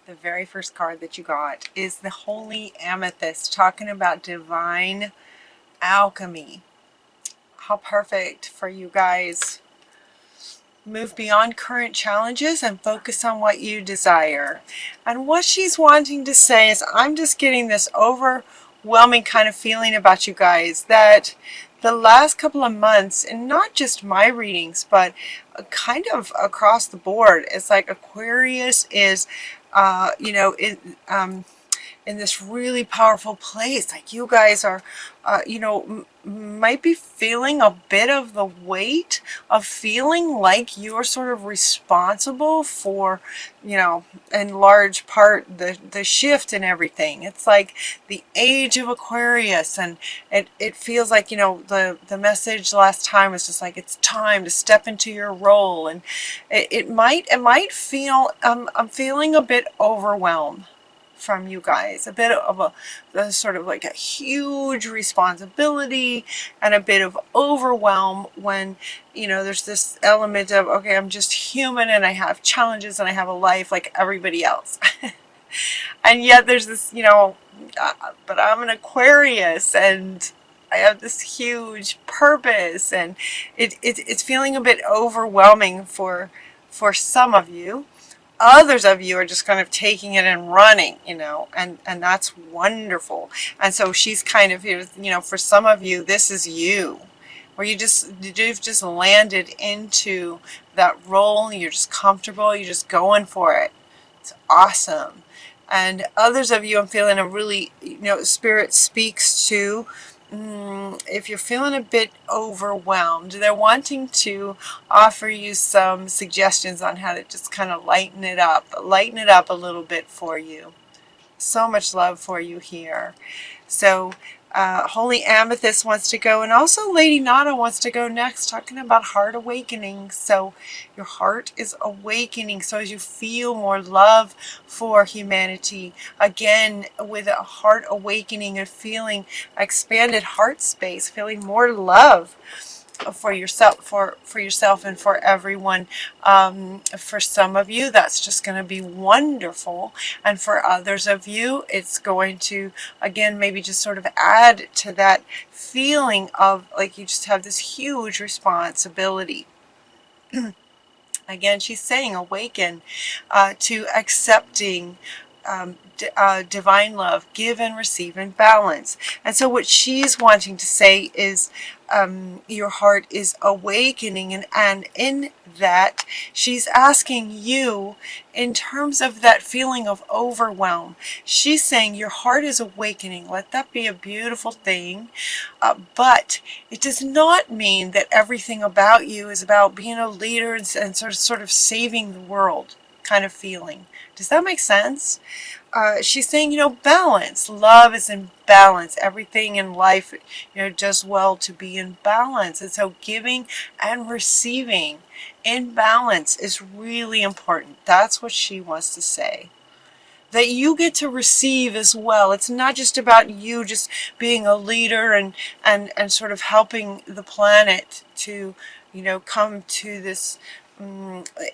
The very first card that you got is the Holy Amethyst, talking about divine alchemy. How perfect for you guys. Move beyond current challenges and focus on what you desire. And what she's wanting to say is, I'm just getting this overwhelming kind of feeling about you guys, that the last couple of months, and not just my readings, but kind of across the board, it's like Aquarius is, in this really powerful place. Like you guys are, might be feeling a bit of the weight of feeling like you're sort of responsible for, in large part, the shift and everything. It's like the age of Aquarius, and it feels like, the message last time was just like, it's time to step into your role. And it might feel, I'm feeling a bit overwhelmed from you guys, a bit of a sort of like a huge responsibility and a bit of overwhelm when, there's this element of, okay, I'm just human and I have challenges and I have a life like everybody else. And yet there's this, but I'm an Aquarius and I have this huge purpose, and it's feeling a bit overwhelming for some of you. Others of you are just kind of taking it and running, and that's wonderful. And so she's kind of here, for some of you, this is you, where you've just landed into that role, and you're just comfortable, you're just going for it. It's awesome. And others of you, I'm feeling a really, Spirit speaks to, if you're feeling a bit overwhelmed, they're wanting to offer you some suggestions on how to just kind of lighten it up a little bit for you. So much love for you here. So Holy Amethyst wants to go, and also Lady Nada wants to go next, talking about heart awakening. So your heart is awakening, so as you feel more love for humanity, again with a heart awakening and feeling expanded heart space, feeling more love for yourself and for everyone. For some of you, that's just going to be wonderful, and for others of you, it's going to, again, maybe just sort of add to that feeling of like you just have this huge responsibility. Again, she's saying awaken to accepting divine love, give and receive in balance. And so what she's wanting to say is your heart is awakening, and in that she's asking you, in terms of that feeling of overwhelm, she's saying your heart is awakening. Let that be a beautiful thing, but it does not mean that everything about you is about being a leader and sort of saving the world kind of feeling. Does that make sense? She's saying, balance. Love is in balance. Everything in life, does well to be in balance. And so giving and receiving in balance is really important. That's what she wants to say. That you get to receive as well. It's not just about you just being a leader and sort of helping the planet to, come to this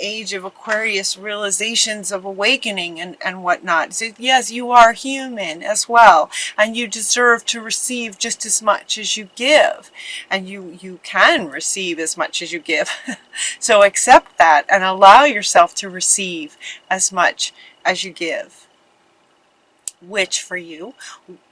age of Aquarius realizations of awakening and whatnot. So yes, you are human as well, and you deserve to receive just as much as you give, and you can receive as much as you give. So accept that and allow yourself to receive as much as you give. Which for you,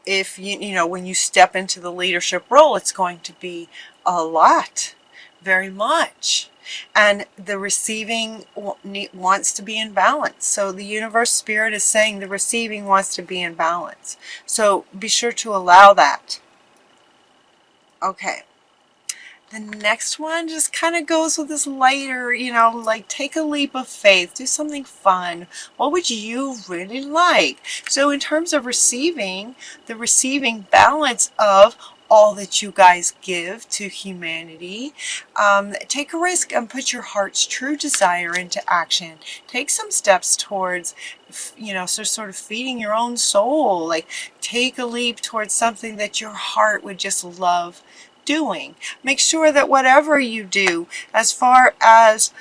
if when you step into the leadership role, it's going to be a lot, very much. And the receiving wants to be in balance. So the universe spirit is saying the receiving wants to be in balance. So be sure to allow that. Okay. The next one just kind of goes with this lighter, like take a leap of faith, do something fun. What would you really like? So in terms of receiving, the receiving balance of all that you guys give to humanity, take a risk and put your heart's true desire into action. Take some steps towards, sort of feeding your own soul. Like take a leap towards something that your heart would just love doing. Make sure that whatever you do, as far as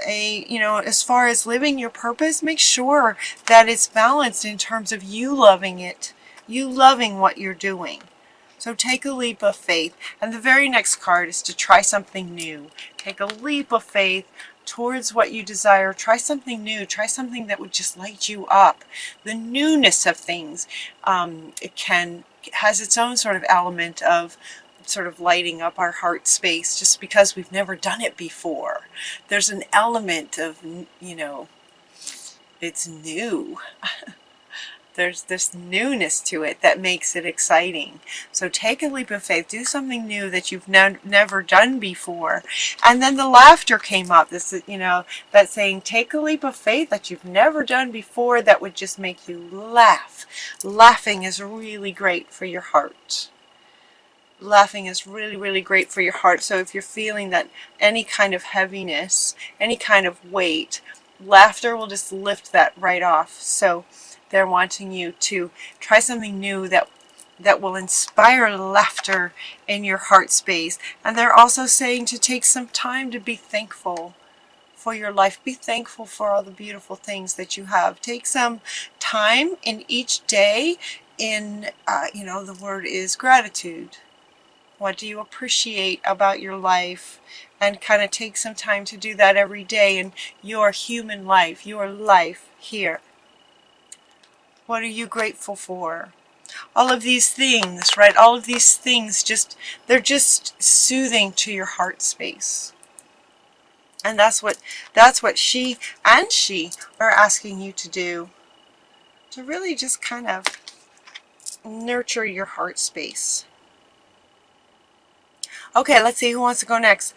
as far as living your purpose, make sure that it's balanced in terms of you loving it, you loving what you're doing. So take a leap of faith. And the very next card is to try something new. Take a leap of faith towards what you desire. Try something new. Try something that would just light you up. The newness of things has its own sort of element of sort of lighting up our heart space just because we've never done it before. There's an element of, it's new. There's this newness to it that makes it exciting. So take a leap of faith. Do something new that you've never done before. And then the laughter came up. This is, that saying, take a leap of faith that you've never done before that would just make you laugh. Laughing is really great for your heart. Laughing is really, really great for your heart. So if you're feeling that any kind of heaviness, any kind of weight, laughter will just lift that right off. So they're wanting you to try something new that will inspire laughter in your heart space. And they're also saying to take some time to be thankful for your life. Be thankful for all the beautiful things that you have. Take some time in each day in, the word is gratitude. What do you appreciate about your life? And kind of take some time to do that every day in your human life, your life here. What are you grateful for? All of these things, right? All of these things they're just soothing to your heart space. And that's what she are asking you to do. To really just kind of nurture your heart space. Okay, let's see who wants to go next.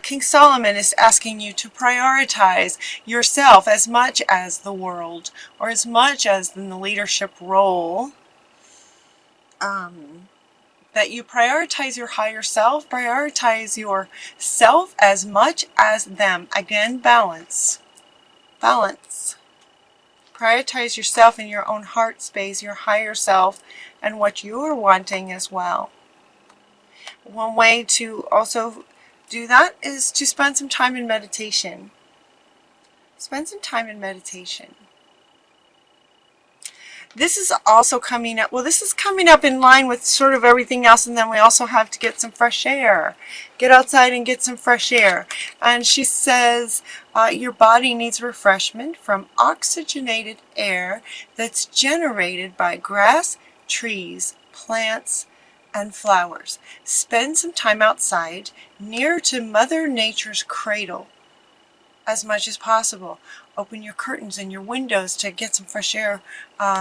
King Solomon is asking you to prioritize yourself as much as the world, or as much as in the leadership role. That you prioritize your higher self, prioritize yourself as much as them. Again, balance. Balance. Prioritize yourself in your own heart space, your higher self, and what you're wanting as well. One way to also do that is to spend some time in meditation. Spend some time in meditation. This is also coming up, this is coming up in line with sort of everything else, and then we also have to get some fresh air. Get outside and get some fresh air. And she says your body needs refreshment from oxygenated air that's generated by grass, trees, plants, and flowers. Spend some time outside near to Mother Nature's cradle as much as possible. Open your curtains and your windows to get some fresh air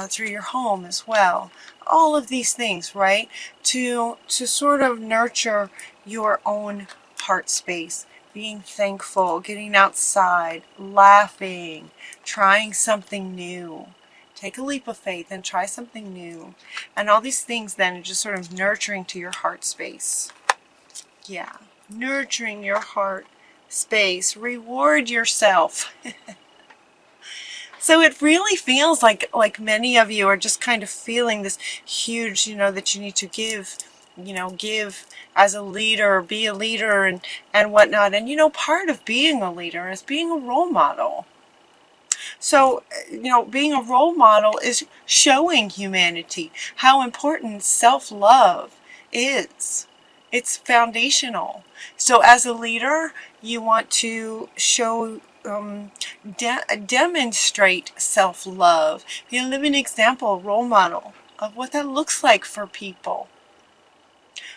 through your home as well. All of these things, right? To sort of nurture your own heart space. Being thankful, getting outside, laughing, trying something new. Take a leap of faith and try something new. And all these things then are just sort of nurturing to your heart space. Yeah, nurturing your heart space. Reward yourself. So it really feels like many of you are just kind of feeling this huge, that you need to give, give as a leader, be a leader and whatnot. And, part of being a leader is being a role model. So, being a role model is showing humanity how important self-love is. It's foundational. So as a leader, you want to show, demonstrate self-love. Be a living example, role model of what that looks like for people.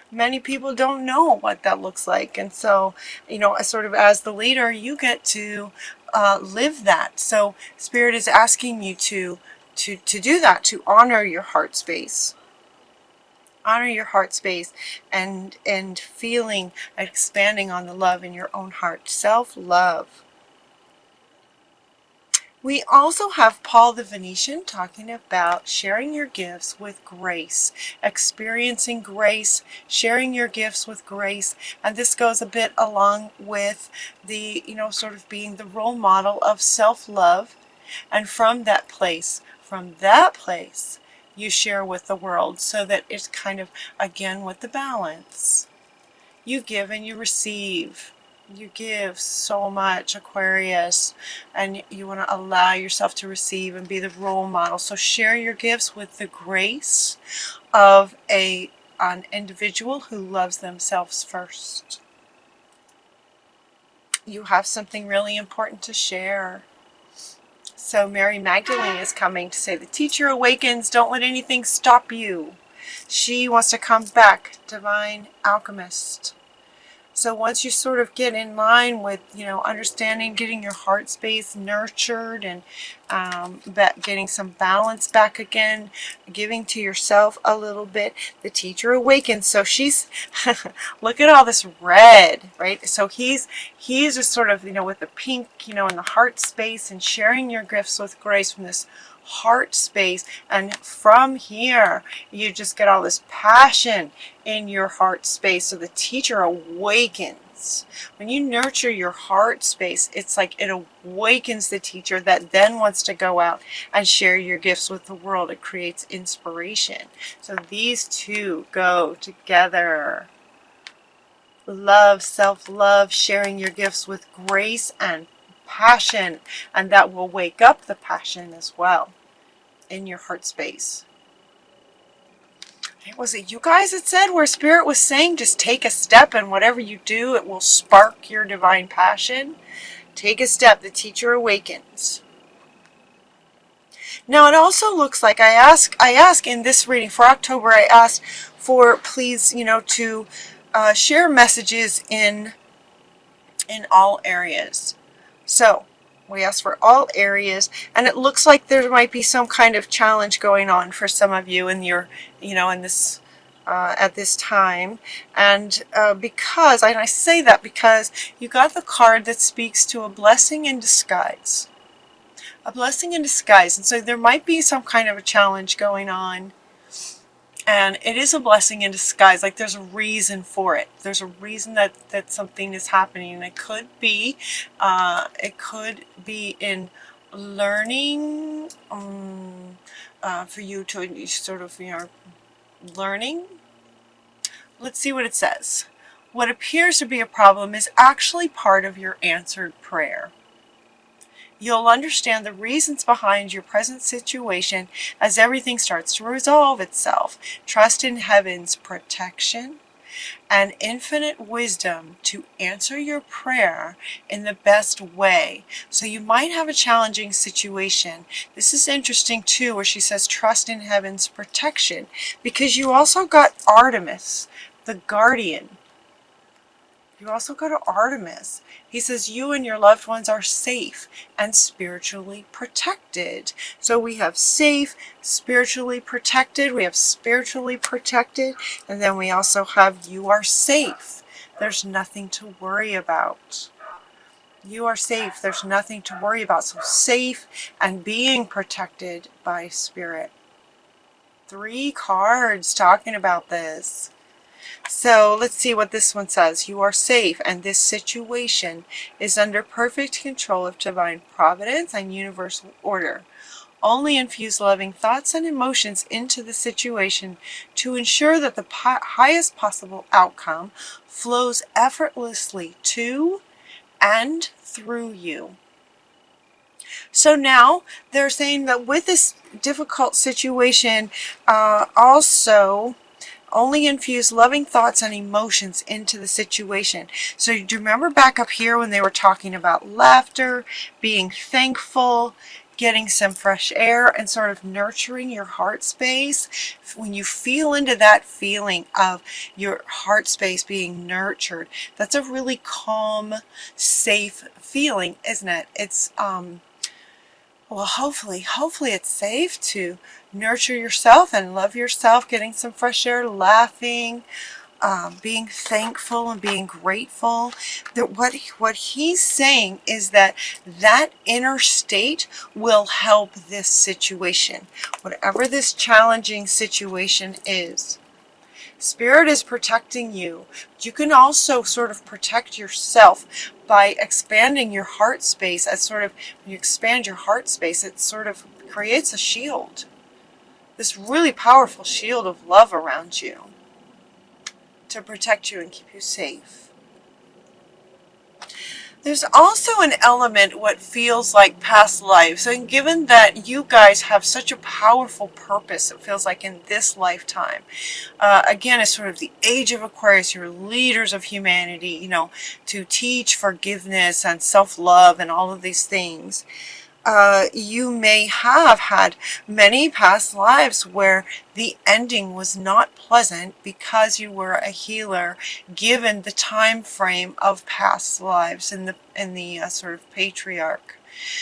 Many people don't know what that looks like. And so, sort of as the leader, you get to live that. So Spirit is asking you to do that, to honor your heart space. Honor your heart space and feeling, expanding on the love in your own heart. Self-love. We also have Paul the Venetian talking about sharing your gifts with grace, experiencing grace, sharing your gifts with grace. And this goes a bit along with the, sort of being the role model of self-love. And from that place, you share with the world so that it's kind of, again, with the balance. You give and you receive. You give so much, Aquarius, and you want to allow yourself to receive and be the role model. So share your gifts with the grace of an individual who loves themselves first. You have something really important to share. So Mary Magdalene is coming to say, the teacher awakens, don't let anything stop you. She wants to come back, divine alchemist. So once you sort of get in line with, understanding, getting your heart space nurtured and getting some balance back again, giving to yourself a little bit, the teacher awakens. So she's, look at all this red, right? So he's just sort of, with the pink, in the heart space and sharing your gifts with grace from this heart space, and from here you just get all this passion in your heart space. So the teacher awakens. When you nurture your heart space, it's like it awakens the teacher that then wants to go out and share your gifts with the world. It creates inspiration. So these two go together. Love, self-love, sharing your gifts with grace and passion, and that will wake up the passion as well in your heart space. Was it you guys that said where Spirit was saying just take a step, and whatever you do, it will spark your divine passion? Take a step. The teacher awakens. Now it also looks like I ask in this reading for October, I asked for please, to share messages in all areas. So we asked for all areas, and it looks like there might be some kind of challenge going on for some of you in your, in this, at this time. And because, and I say that because you got the card that speaks to a blessing in disguise. A blessing in disguise. And so there might be some kind of a challenge going on. And it is a blessing in disguise. Like there's a reason for it. There's a reason that something is happening. And it could be in learning, for you to sort of, learning. Let's see what it says. What appears to be a problem is actually part of your answered prayer. You'll understand the reasons behind your present situation as everything starts to resolve itself. Trust in heaven's protection and infinite wisdom to answer your prayer in the best way. So you might have a challenging situation. This is interesting too, where she says trust in heaven's protection, because you also got Artemis, the guardian. You also go to Artemis. He says you and your loved ones are safe and spiritually protected. So we have safe, spiritually protected. We have spiritually protected. And then we also have you are safe. There's nothing to worry about. You are safe. There's nothing to worry about. So safe and being protected by Spirit. 3 cards talking about this. So let's see what this one says. You are safe, and this situation is under perfect control of divine providence and universal order. Only infuse loving thoughts and emotions into the situation to ensure that the highest possible outcome flows effortlessly to and through you. So now they're saying that with this difficult situation, also only infuse loving thoughts and emotions into the situation. So do you remember back up here when they were talking about laughter, being thankful, getting some fresh air, and sort of nurturing your heart space? When you feel into that feeling of your heart space being nurtured, that's a really calm, safe feeling, isn't it? It's well, hopefully it's safe to nurture yourself and love yourself, getting some fresh air, laughing, being thankful and being grateful. That what he's saying is that inner state will help this situation, whatever this challenging situation is. Spirit is protecting you. You can also sort of protect yourself by expanding your heart space. As sort of, when you expand your heart space, it sort of creates a shield. This really powerful shield of love around you to protect you and keep you safe. There's also an element what feels like past lives, and given that you guys have such a powerful purpose, it feels like in this lifetime. Again, it's sort of the age of Aquarius. You're leaders of humanity, you know, to teach forgiveness and self-love and all of these things. You may have had many past lives where the ending was not pleasant because you were a healer, given the time frame of past lives in the sort of patriarch.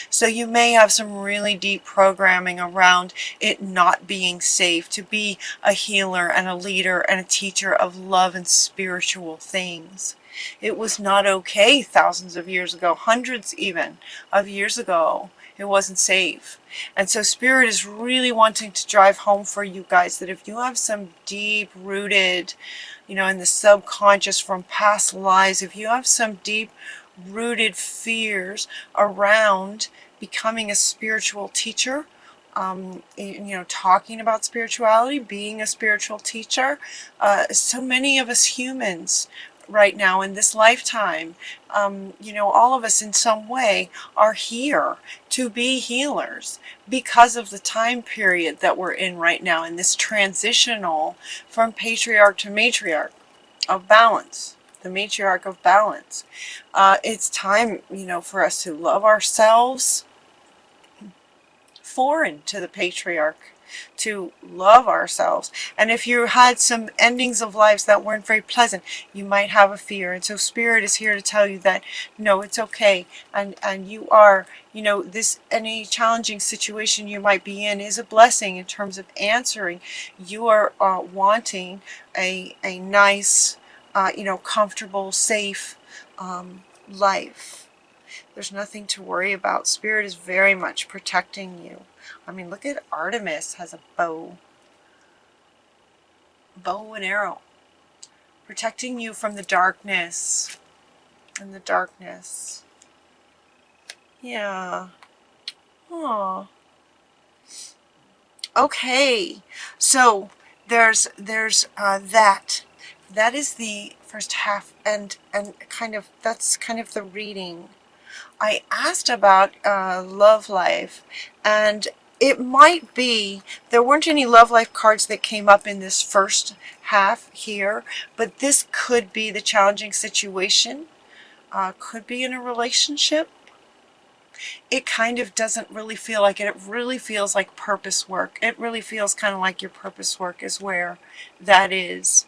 So you may have some really deep programming around it not being safe to be a healer and a leader and a teacher of love and spiritual things. It was not okay thousands of years ago, hundreds even of years ago. It wasn't safe. And so Spirit is really wanting to drive home for you guys that if you have some deep rooted, you know, in the subconscious from past lives, if you have some deep rooted fears around becoming a spiritual teacher, you know, talking about spirituality, being a spiritual teacher, so many of us humans right now in this lifetime, you know, all of us in some way are here to be healers because of the time period that we're in right now in this transitional from patriarch to matriarch of balance, the matriarch of balance. It's time, you know, for us to love ourselves, foreign to the patriarch, to love ourselves. And if you had some endings of lives that weren't very pleasant, you might have a fear. And so Spirit is here to tell you that no, it's okay. And you are, you know, this, any challenging situation you might be in is a blessing in terms of answering. You are wanting a nice, you know, comfortable, safe life. There's nothing to worry about. Spirit is very much protecting you. I mean, look at Artemis has a bow and arrow, protecting you from the darkness. And the darkness. Yeah. Oh. Okay. So there's that. That is the first half, and kind of that's kind of the reading. I asked about love life, and it might be there weren't any love life cards that came up in this first half here, but this could be the challenging situation, could be in a relationship. It kind of doesn't really feel like it. It really feels like purpose work. It really feels kind of like your purpose work is where that is.